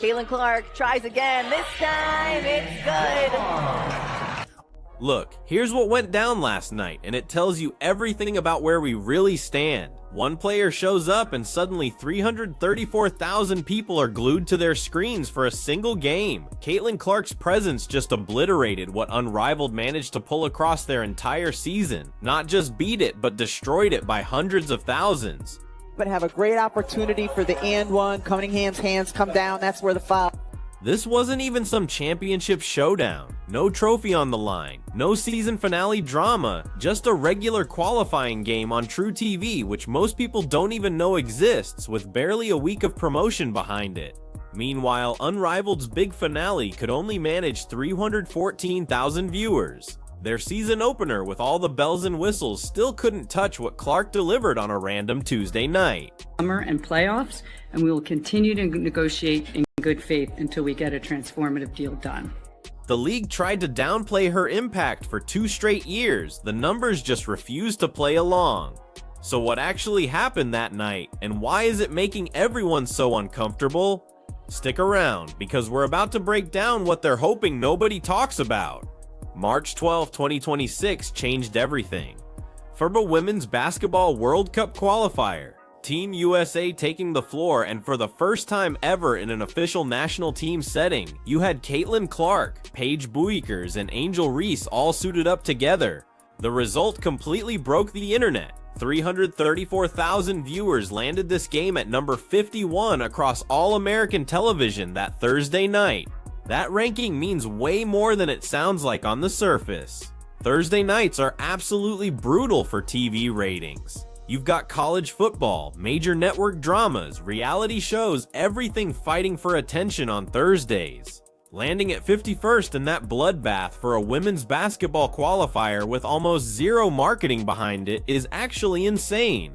Caitlin Clark tries again. This time it's good. Look, here's what went down last night, and it tells you everything about where we really stand. One player shows up and suddenly 334,000 people are glued to their screens for a single game. Caitlin Clark's presence just obliterated what Unrivaled managed to pull across their entire season. Not just beat it, but destroyed it by hundreds of thousands. But have a great opportunity for the and one. Cunningham's hands come down. That's where the foul. This wasn't even some championship showdown. No trophy on the line, no season finale drama, just a regular qualifying game on True TV, which most people don't even know exists, with barely a week of promotion behind it. Meanwhile, Unrivaled's big finale could only manage 314,000 viewers. Their season opener with all the bells and whistles still couldn't touch what Clark delivered on a random Tuesday night. Summer and playoffs, and we will continue to negotiate in good faith until we get a transformative deal done. The league tried to downplay her impact for 2 straight years. The numbers just refused to play along. So what actually happened that night, and why is it making everyone so uncomfortable? Stick around, because we're about to break down what they're hoping nobody talks about. March 12, 2026 changed everything. FIBA Women's Basketball World Cup Qualifier. Team USA taking the floor, and for the first time ever in an official national team setting, you had Caitlin Clark, Paige Buickers, and Angel Reese all suited up together. The result completely broke the internet. 334,000 viewers landed this game at number 51 across all American television that Thursday night. That ranking means way more than it sounds like on the surface. Thursday nights are absolutely brutal for TV ratings. You've got college football, major network dramas, reality shows, everything fighting for attention on Thursdays. Landing at 51st in that bloodbath for a women's basketball qualifier with almost zero marketing behind it is actually insane.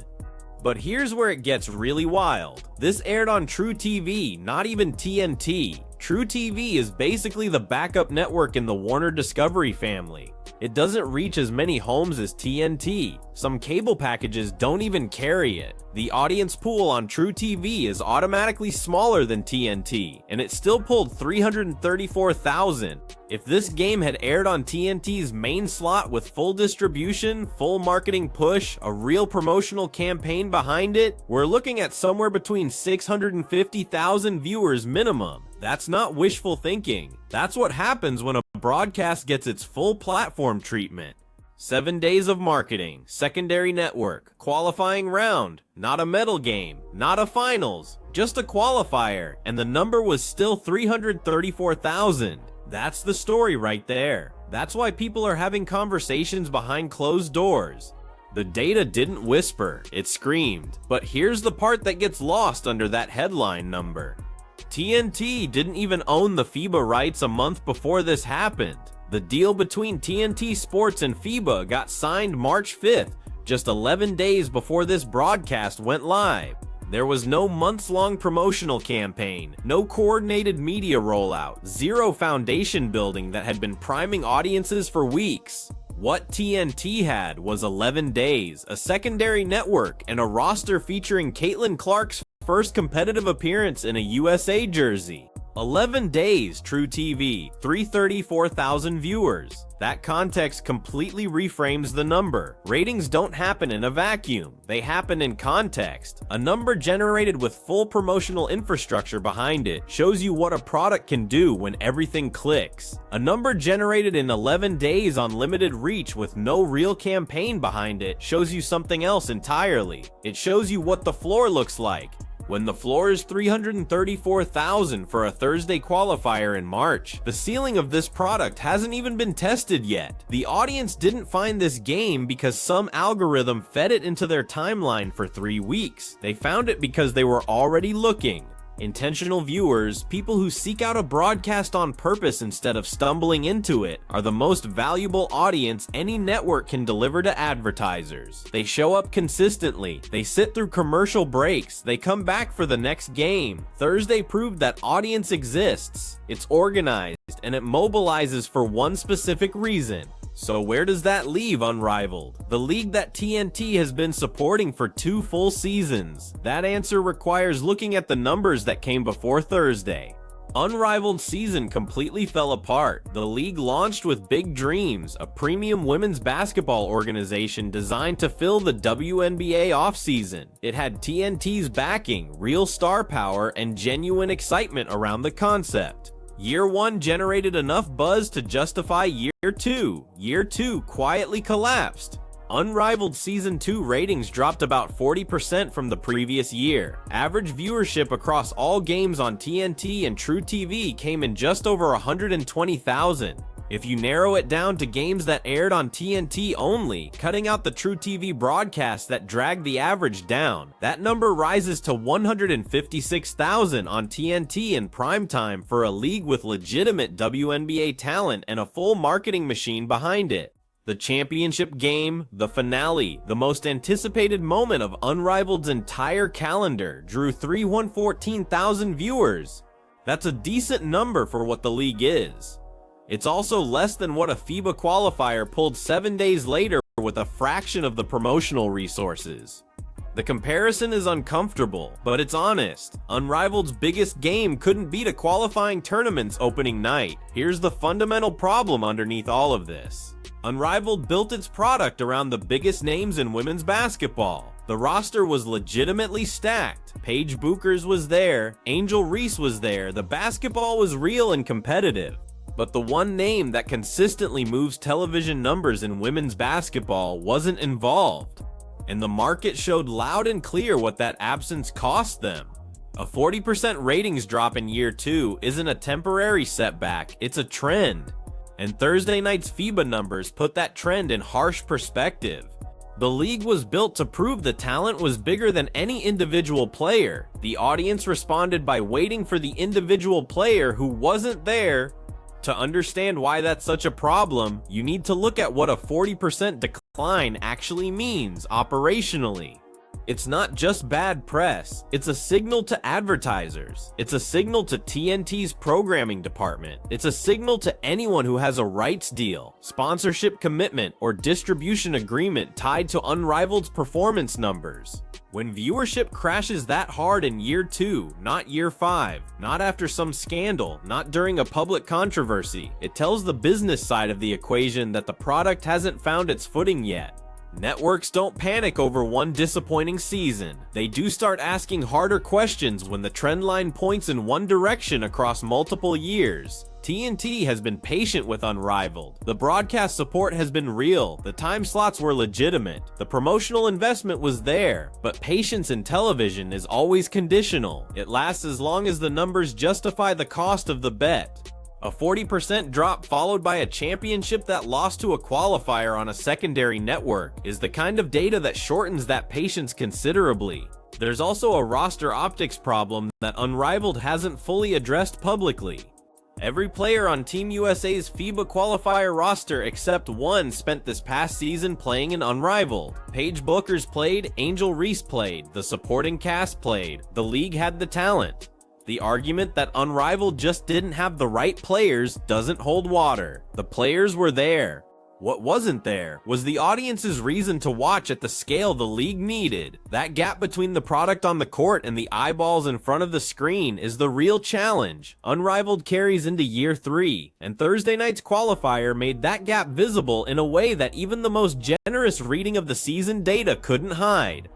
But here's where it gets really wild. This aired on True TV, not even TNT. True TV is basically the backup network in the Warner Discovery family. It doesn't reach as many homes as TNT. Some cable packages don't even carry it. The audience pool on True TV is automatically smaller than TNT, and it still pulled 334,000. If this game had aired on TNT's main slot with full distribution, full marketing push, a real promotional campaign behind it, we're looking at somewhere between 650,000 viewers minimum. That's not wishful thinking. That's what happens when a broadcast gets its full platform treatment. 7 days of marketing, secondary network, qualifying round, not a medal game, not a finals, just a qualifier, and the number was still 334,000. That's the story right there. That's why people are having conversations behind closed doors. The data didn't whisper, it screamed. But here's the part that gets lost under that headline number. TNT didn't even own the FIBA rights a month before this happened. The deal between TNT Sports and FIBA got signed March 5th, just 11 days before this broadcast went live. There was no months-long promotional campaign, no coordinated media rollout, zero foundation building that had been priming audiences for weeks. What TNT had was 11 days, a secondary network, and a roster featuring Caitlin Clark's first competitive appearance in a USA jersey. 11 days, True TV, 334,000 viewers. That context completely reframes the number. Ratings don't happen in a vacuum. They happen in context. A number generated with full promotional infrastructure behind it shows you what a product can do when everything clicks. A number generated in 11 days on limited reach with no real campaign behind it shows you something else entirely. It shows you what the floor looks like. When the floor is 334,000 for a Thursday qualifier in March, the ceiling of this product hasn't even been tested yet. The audience didn't find this game because some algorithm fed it into their timeline for 3 weeks. They found it because they were already looking. Intentional viewers, people who seek out a broadcast on purpose instead of stumbling into it, are the most valuable audience any network can deliver to advertisers. They show up consistently, they sit through commercial breaks, they come back for the next game. Thursday proved that audience exists. It's organized, and it mobilizes for one specific reason. So where does that leave Unrivaled, the league that TNT has been supporting for 2 full seasons? That answer requires looking at the numbers that came before Thursday. Unrivaled season completely fell apart. The league launched with Big Dreams, a premium women's basketball organization designed to fill the WNBA offseason. It had TNT's backing, real star power, and genuine excitement around the concept. Year 1 generated enough buzz to justify Year 2. Year 2 quietly collapsed. Unrivaled Season 2 ratings dropped about 40% from the previous year. Average viewership across all games on TNT and True TV came in just over 120,000. If you narrow it down to games that aired on TNT only, cutting out the True TV broadcasts that dragged the average down, that number rises to 156,000 on TNT in primetime for a league with legitimate WNBA talent and a full marketing machine behind it. The championship game, the finale, the most anticipated moment of Unrivaled's entire calendar, drew 314,000 viewers. That's a decent number for what the league is. It's also less than what a FIBA qualifier pulled 7 days later with a fraction of the promotional resources. The comparison is uncomfortable, but it's honest. Unrivaled's biggest game couldn't beat a qualifying tournament's opening night. Here's the fundamental problem underneath all of this. Unrivaled built its product around the biggest names in women's basketball. The roster was legitimately stacked. Paige Buchers was there, Angel Reese was there, the basketball was real and competitive. But the one name that consistently moves television numbers in women's basketball wasn't involved. And the market showed loud and clear what that absence cost them. A 40% ratings drop in Year 2 isn't a temporary setback, it's a trend. And Thursday night's FIBA numbers put that trend in harsh perspective. The league was built to prove the talent was bigger than any individual player. The audience responded by waiting for the individual player who wasn't there. To understand why that's such a problem, you need to look at what a 40% decline actually means operationally. It's not just bad press, it's a signal to advertisers. It's a signal to TNT's programming department. It's a signal to anyone who has a rights deal, sponsorship commitment, or distribution agreement tied to Unrivaled's performance numbers. When viewership crashes that hard in Year 2, not Year 5, not after some scandal, not during a public controversy, it tells the business side of the equation that the product hasn't found its footing yet. Networks don't panic over one disappointing season. They do start asking harder questions when the trend line points in one direction across multiple years. TNT has been patient with Unrivaled. The broadcast support has been real. The time slots were legitimate. The promotional investment was there. But patience in television is always conditional. It lasts as long as the numbers justify the cost of the bet. A 40% drop followed by a championship that lost to a qualifier on a secondary network is the kind of data that shortens that patience considerably. There's also a roster optics problem that Unrivaled hasn't fully addressed publicly. Every player on Team USA's FIBA qualifier roster except one spent this past season playing in Unrivaled. Paige Buchers played, Angel Reese played, the supporting cast played, the league had the talent. The argument that Unrivaled just didn't have the right players doesn't hold water. The players were there. What wasn't there was the audience's reason to watch at the scale the league needed. That gap between the product on the court and the eyeballs in front of the screen is the real challenge. Unrivaled carries into Year 3, and Thursday night's qualifier made that gap visible in a way that even the most generous reading of the season data couldn't hide.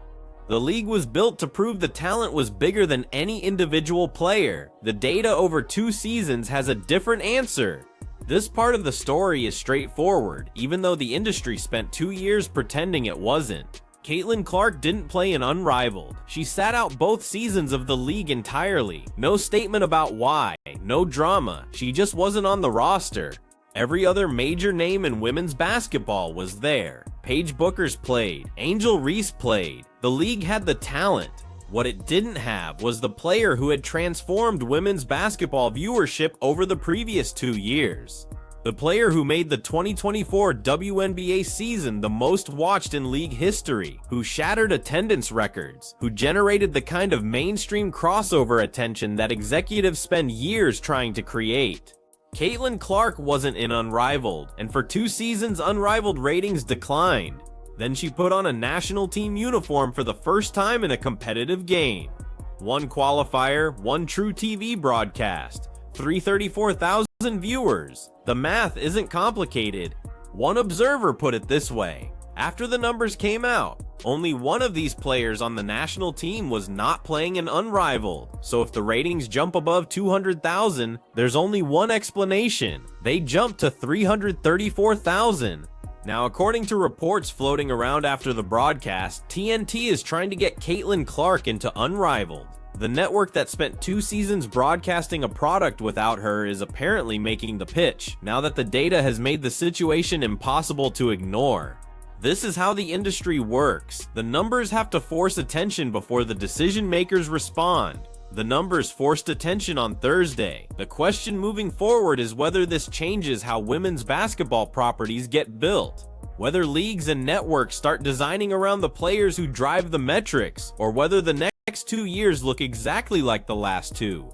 The league was built to prove the talent was bigger than any individual player. The data over 2 seasons has a different answer. This part of the story is straightforward, even though the industry spent 2 years pretending it wasn't. Caitlin Clark didn't play in Unrivaled. She sat out both seasons of the league entirely. No statement about why, no drama, she just wasn't on the roster. Every other major name in women's basketball was there. Paige Buchers played, Angel Reese played. The league had the talent. What it didn't have was the player who had transformed women's basketball viewership over the previous 2 years. The player who made the 2024 WNBA season the most watched in league history, who shattered attendance records, who generated the kind of mainstream crossover attention that executives spend years trying to create. Caitlin Clark wasn't in Unrivaled, and for 2 seasons Unrivaled ratings declined. Then she put on a national team uniform for the first time in a competitive game. 1 qualifier, 1 True TV broadcast. 334,000 viewers. The math isn't complicated. One observer put it this way: after the numbers came out, only one of these players on the national team was not playing in Unrivaled. So if the ratings jump above 200,000, there's only one explanation. They jumped to 334,000. Now, according to reports floating around after the broadcast, TNT is trying to get Caitlin Clark into Unrivaled. The network that spent 2 seasons broadcasting a product without her is apparently making the pitch, now that the data has made the situation impossible to ignore. This is how the industry works. The numbers have to force attention before the decision makers respond. The numbers forced attention on Thursday. The question moving forward is whether this changes how women's basketball properties get built. Whether leagues and networks start designing around the players who drive the metrics, or whether the next 2 years look exactly like the last 2.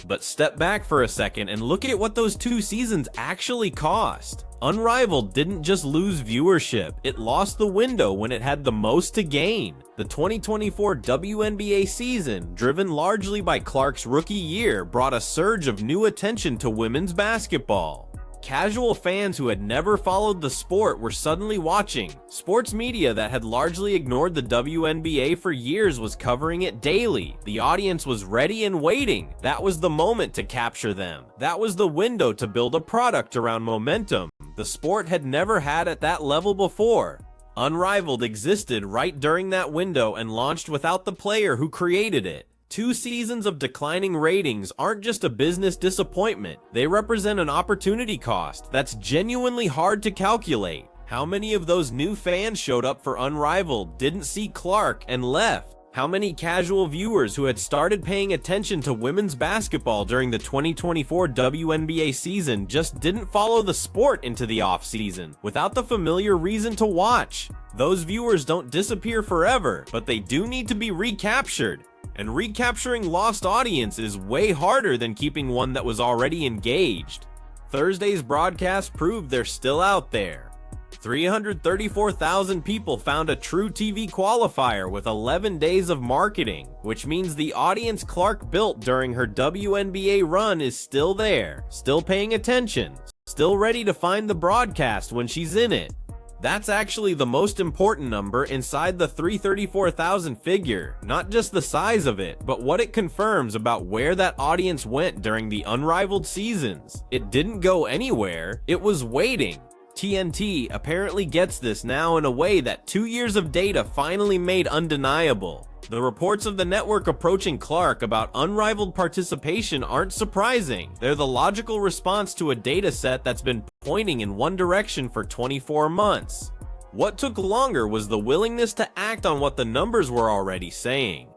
But step back for a second and look at what those 2 seasons actually cost. Unrivaled didn't just lose viewership, it lost the window when it had the most to gain. The 2024 WNBA season, driven largely by Clark's rookie year, brought a surge of new attention to women's basketball. Casual fans who had never followed the sport were suddenly watching. Sports media that had largely ignored the WNBA for years was covering it daily. The audience was ready and waiting. That was the moment to capture them. That was the window to build a product around momentum the sport had never had at that level before. Unrivaled existed right during that window and launched without the player who created it. 2 seasons of declining ratings aren't just a business disappointment, they represent an opportunity cost that's genuinely hard to calculate. How many of those new fans showed up for Unrivaled, didn't see Clark, and left? How many casual viewers who had started paying attention to women's basketball during the 2024 WNBA season just didn't follow the sport into the off-season without the familiar reason to watch? Those viewers don't disappear forever, but they do need to be recaptured. And recapturing lost audience is way harder than keeping one that was already engaged. Thursday's broadcast proved they're still out there. 334,000 people found a true TV qualifier with 11 days of marketing, which means the audience Clark built during her WNBA run is still there, still paying attention, still ready to find the broadcast when she's in it. That's actually the most important number inside the 334,000 figure, not just the size of it, but what it confirms about where that audience went during the Unrivaled seasons. It didn't go anywhere, it was waiting. TNT apparently gets this now in a way that 2 years of data finally made undeniable. The reports of the network approaching Clark about Unrivaled participation aren't surprising. They're the logical response to a data set that's been pointing in one direction for 24 months. What took longer was the willingness to act on what the numbers were already saying.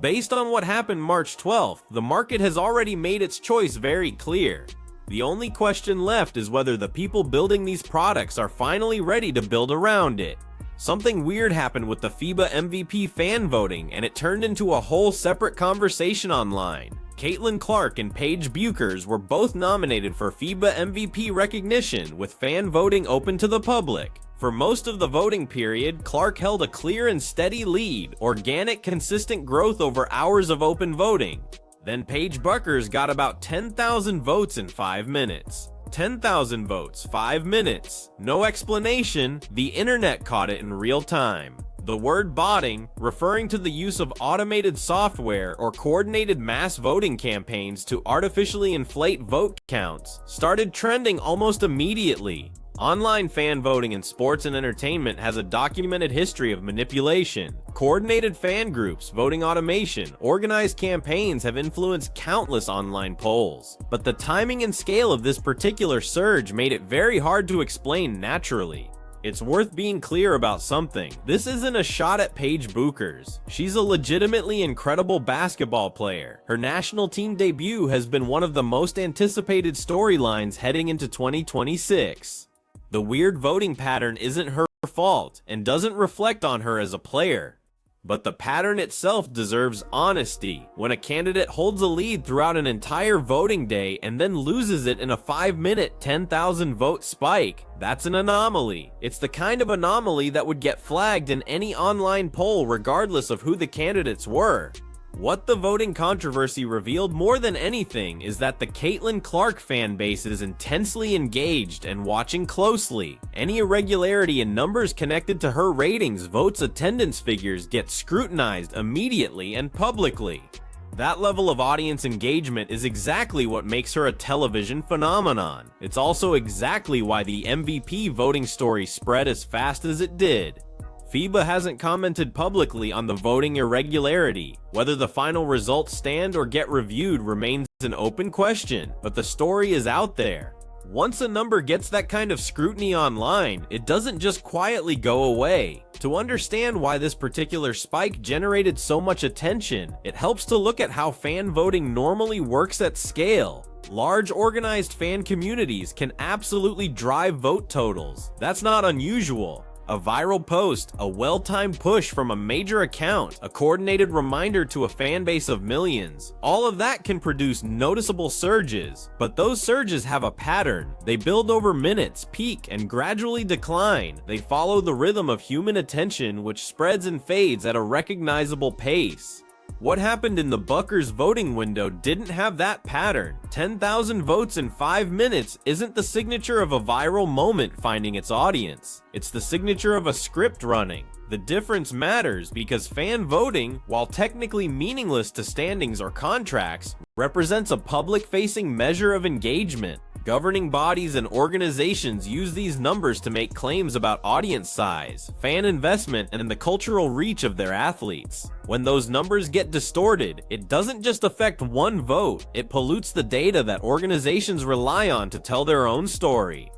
Based on what happened March 12th, the market has already made its choice very clear. The only question left is whether the people building these products are finally ready to build around it. Something weird happened with the FIBA MVP fan voting, and it turned into a whole separate conversation online. Caitlin Clark and Paige Buchers were both nominated for FIBA MVP recognition, with fan voting open to the public. For most of the voting period, Clark held a clear and steady lead, organic, consistent growth over hours of open voting. Then Paige Buchers got about 10,000 votes in 5 minutes. 10,000 votes, 5 minutes. No explanation, the internet caught it in real time. The word botting, referring to the use of automated software or coordinated mass voting campaigns to artificially inflate vote counts, started trending almost immediately. Online fan voting in sports and entertainment has a documented history of manipulation. Coordinated fan groups, voting automation, organized campaigns have influenced countless online polls. But the timing and scale of this particular surge made it very hard to explain naturally. It's worth being clear about something. This isn't a shot at Paige Buchers. She's a legitimately incredible basketball player. Her national team debut has been one of the most anticipated storylines heading into 2026. The weird voting pattern isn't her fault and doesn't reflect on her as a player. But the pattern itself deserves honesty. When a candidate holds a lead throughout an entire voting day and then loses it in a 5-minute 10,000 vote spike, that's an anomaly. It's the kind of anomaly that would get flagged in any online poll regardless of who the candidates were. What the voting controversy revealed more than anything is that the Caitlin Clark fan base is intensely engaged and watching closely. Any irregularity in numbers connected to her ratings, votes, attendance figures get scrutinized immediately and publicly. That level of audience engagement is exactly what makes her a television phenomenon. It's also exactly why the MVP voting story spread as fast as it did. FIBA hasn't commented publicly on the voting irregularity. Whether the final results stand or get reviewed remains an open question, but the story is out there. Once a number gets that kind of scrutiny online, it doesn't just quietly go away. To understand why this particular spike generated so much attention, it helps to look at how fan voting normally works at scale. Large organized fan communities can absolutely drive vote totals. That's not unusual. A viral post, a well-timed push from a major account, a coordinated reminder to a fan base of millions, all of that can produce noticeable surges. But those surges have a pattern. They build over minutes, peak, and gradually decline. They follow the rhythm of human attention, which spreads and fades at a recognizable pace. What happened in the Buckers voting window didn't have that pattern. 10,000 votes in 5 minutes isn't the signature of a viral moment finding its audience. It's the signature of a script running. The difference matters because fan voting, while technically meaningless to standings or contracts, represents a public-facing measure of engagement. Governing bodies and organizations use these numbers to make claims about audience size, fan investment, and the cultural reach of their athletes. When those numbers get distorted, it doesn't just affect one vote, it pollutes the data that organizations rely on to tell their own story.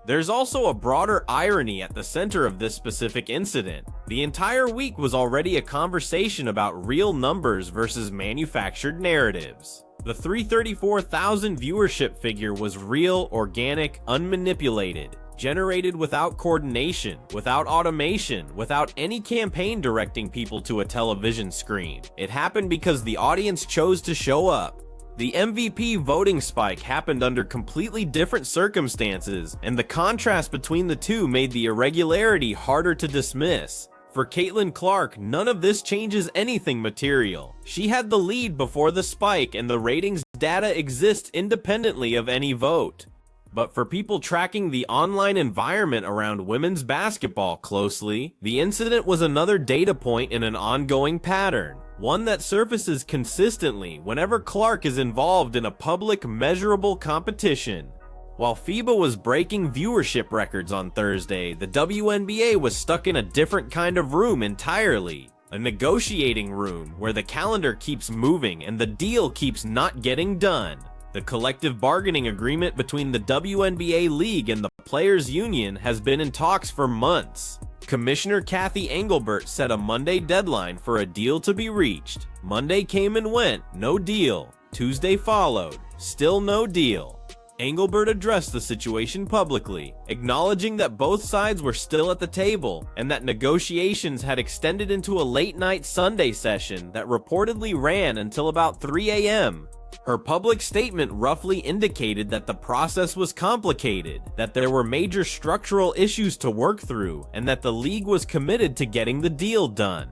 There's also a broader irony at the center of this specific incident. The entire week was already a conversation about real numbers versus manufactured narratives. The 334,000 viewership figure was real, organic, unmanipulated, generated without coordination, without automation, without any campaign directing people to a television screen. It happened because the audience chose to show up. The MVP voting spike happened under completely different circumstances, and the contrast between the two made the irregularity harder to dismiss. For Caitlin Clark, none of this changes anything material. She had the lead before the spike, and the ratings data exists independently of any vote. But for people tracking the online environment around women's basketball closely, the incident was another data point in an ongoing pattern. One that surfaces consistently whenever Clark is involved in a public, measurable competition. While FIBA was breaking viewership records on Thursday, the WNBA was stuck in a different kind of room entirely. A negotiating room where the calendar keeps moving and the deal keeps not getting done. The collective bargaining agreement between the WNBA League and the Players Union has been in talks for months. Commissioner Kathy Engelbert set a Monday deadline for a deal to be reached. Monday came and went, no deal. Tuesday followed, still no deal. Engelbert addressed the situation publicly, acknowledging that both sides were still at the table and that negotiations had extended into a late-night Sunday session that reportedly ran until about 3 a.m. Her public statement roughly indicated that the process was complicated, that there were major structural issues to work through, and that the league was committed to getting the deal done.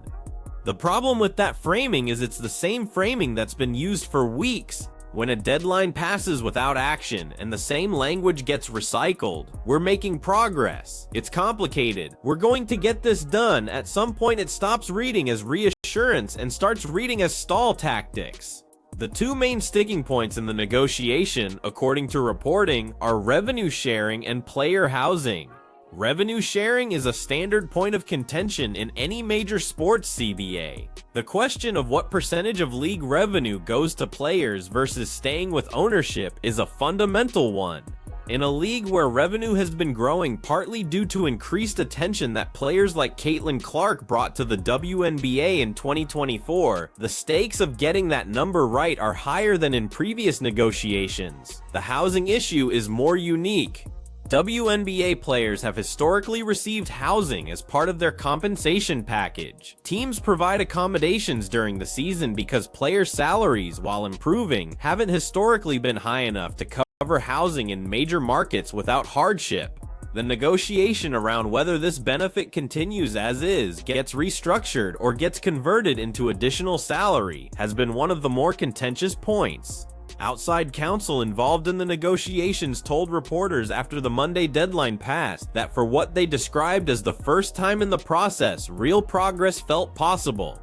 The problem with that framing is it's the same framing that's been used for weeks. When a deadline passes without action and the same language gets recycled, we're making progress. It's complicated. We're going to get this done. At some point it stops reading as reassurance and starts reading as stall tactics. The two main sticking points in the negotiation, according to reporting, are revenue sharing and player housing. Revenue sharing is a standard point of contention in any major sports CBA. The question of what percentage of league revenue goes to players versus staying with ownership is a fundamental one. In a league where revenue has been growing partly due to increased attention that players like Caitlin Clark brought to the WNBA in 2024, the stakes of getting that number right are higher than in previous negotiations. The housing issue is more unique. WNBA players have historically received housing as part of their compensation package. Teams provide accommodations during the season because player salaries, while improving, haven't historically been high enough to cover housing in major markets without hardship. The negotiation around whether this benefit continues as is, gets restructured, or gets converted into additional salary has been one of the more contentious points. Outside counsel involved in the negotiations told reporters after the Monday deadline passed that for what they described as the first time in the process, real progress felt possible.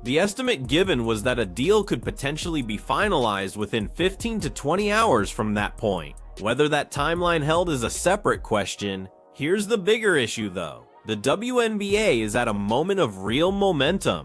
The estimate given was that a deal could potentially be finalized within 15 to 20 hours from that point. Whether that timeline held is a separate question. Here's the bigger issue though. The WNBA is at a moment of real momentum.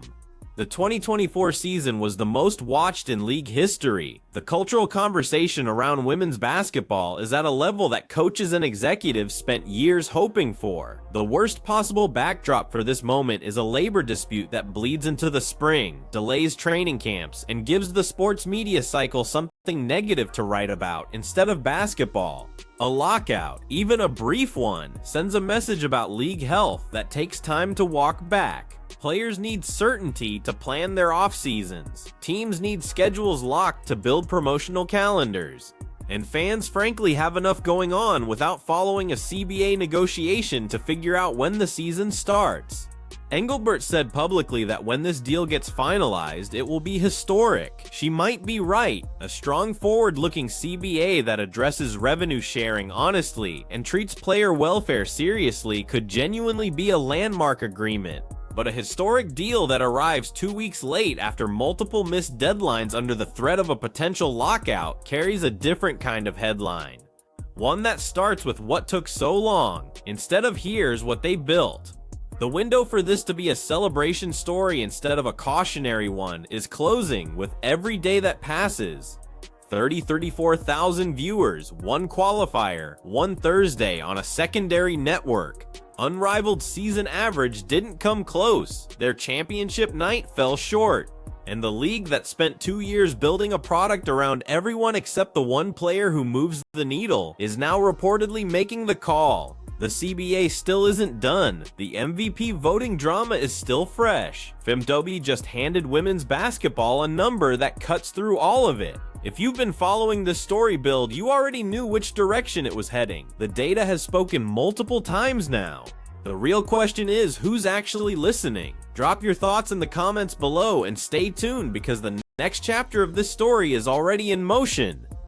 The 2024 season was the most watched in league history. The cultural conversation around women's basketball is at a level that coaches and executives spent years hoping for. The worst possible backdrop for this moment is a labor dispute that bleeds into the spring, delays training camps, and gives the sports media cycle something negative to write about instead of basketball. A lockout, even a brief one, sends a message about league health that takes time to walk back. Players need certainty to plan their off-seasons. Teams need schedules locked to build promotional calendars. And fans frankly have enough going on without following a CBA negotiation to figure out when the season starts. Engelbert said publicly that when this deal gets finalized, it will be historic. She might be right. A strong forward-looking CBA that addresses revenue sharing honestly and treats player welfare seriously could genuinely be a landmark agreement. But a historic deal that arrives 2 weeks late after multiple missed deadlines under the threat of a potential lockout carries a different kind of headline. One that starts with what took so long, instead of here's what they built. The window for this to be a celebration story instead of a cautionary one is closing with every day that passes. 34,000 viewers, one qualifier, one Thursday on a secondary network. Unrivaled season average didn't come close. Their championship night fell short. And the league that spent 2 years building a product around everyone except the one player who moves the needle is now reportedly making the call. The CBA still isn't done. The MVP voting drama is still fresh. FIBA just handed women's basketball a number that cuts through all of it. If you've been following this story build, you already knew which direction it was heading. The data has spoken multiple times now. The real question is, who's actually listening? Drop your thoughts in the comments below and stay tuned because the next chapter of this story is already in motion.